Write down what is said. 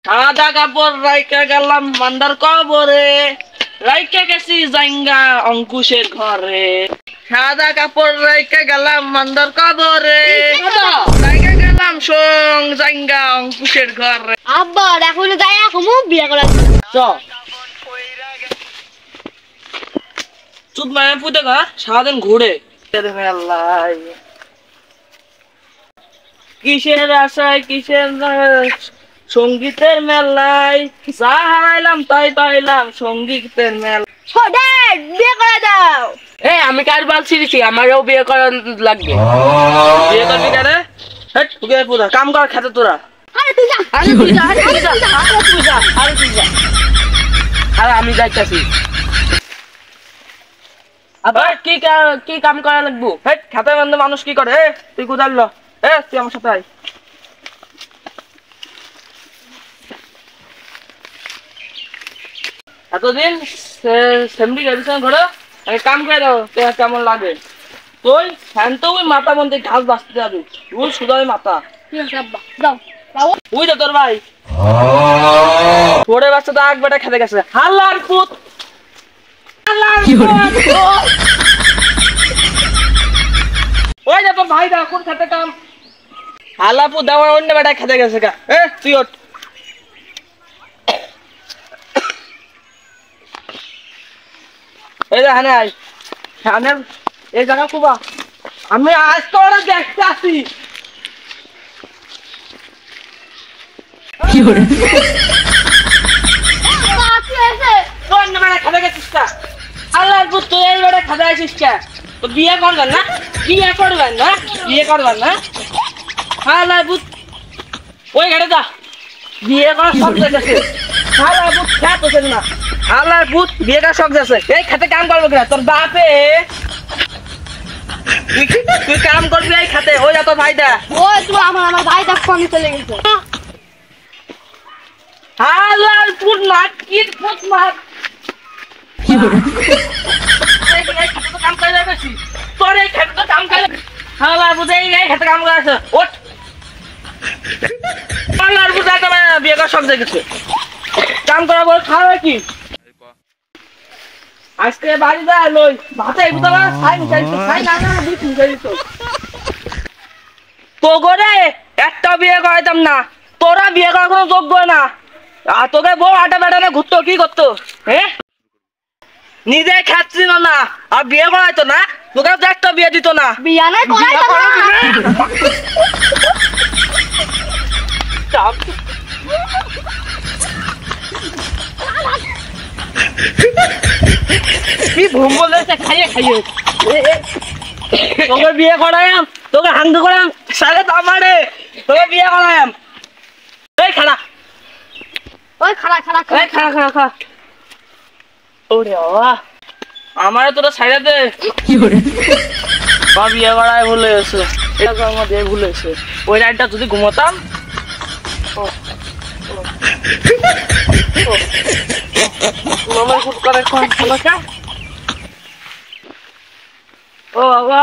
সাদা কাপড় রাইকা গেলাম মান্দার কবরে, রাইকা গেছি জাইঙ্গা অঙ্কুশের ঘরে। সাদা কাপড় রাইকা গেলাম মান্দার কবরে, রাইকা গেলাম সং জাইঙ্গা অঙ্কুশের ঘরে। আব্বা এখন যাই এখন বিয়ে করা চ চুপ মায়া পুঁতে গা সারাদিন ঘুরে মেলায়, কিসের আশায় কিসের সঙ্গীতের মেলায়, যা হারাইলাম তাই পাইলাম সঙ্গীতের মেলা। বিয়ে করে দাও। আমি কার বলছি আমারও বিয়ে করা লাগবে। বিয়ে করবি কারে? কাম কর খেতে তোরা। আরে আমি যাইতাছি। আবার কি কাম করা লাগবো? খেতে মধ্যে মানুষ কি করে? তুই কোথায় ল? তুই আমার সাথে আয়। এতদিন সেমনি গেছিলাম ঘরে, কাম করে দাও কেমন লাগে। তুই ফ্যান তো ওই মাথা মধ্যে ঘাস বাঁচতে যাবি, তুই শুধু মাথা। ওই তো তোর ভাই পড়ে বাচ্চা তো আগ বেটা খেতে গেছে। হাল্লার পুত ওই যে তোর ভাই দা কোন খেতে কাম হাল্লা পুত দেওয়ার অন্য বেটা খেতে গেছে গা। তুই ওঠ। এই যে হানে আয়, হানে এই জায়গা কুবা আমি আজ তো ওরা দেখতে আসি। বিয়ে করবেন না? বিয়ে করবেন না? বিয়ে করবেন না? ওই ঘাটে যা বিয়ে করার শখ যাচ্ছে। আল্লাহর ভূত বিয়ে করার শখ যাচ্ছে। এই খাতে কাম করবো কিনা তোর বাপে? তুই কাম করবি এই খাতে। ওই যা তোর ভাইটা। ওই তো আমার ভাইটা ফোনে চলে গেছে। আল্লাহর ভূত মার কি ভূত মার। কাম করে যাচ্ছি তোর এই খাতে তো কাম করে। আল্লাহর ভূত এই খাতে কাম করে আছে। ওঠ। আল্লাহর ভূত বিয়ে করার শখ জেগেছে। কাম করা বলে খাওয়া কি আজকে বাড়ি যা লই ভাতে তো করে একটা বিয়ে করাইতাম না। তোরা বিয়ে করার কোনো যোগ্য না। আর তোকে বউ আটা বেটানে ঘুরতো কি করতো? নিজে খাচ্ছি না আর বিয়ে করাইতো না। তোকে তো একটা বিয়ে দিত না। বিয়া না করাইতো না। কি ভুম বলেছে খাইয়ে খাইয়ে তোকে বিয়ে করাইম, তোকে হাঙ্গু করাম সাড়ে তামারে তোকে বিয়ে করাইম। এই খানা ওই খাড়া খাড়া এই খানা খানা খা। ওরে বাবা আমারে তোরা ছাইড়া দে। মা বিয়ে করায় ভুলে গেছে। এটা তো আমার দিয়ে ভুলে গেছে। ওই রাতটা যদি ঘুমোতাম। মামার ফুট করে খাওয়া ও বাবা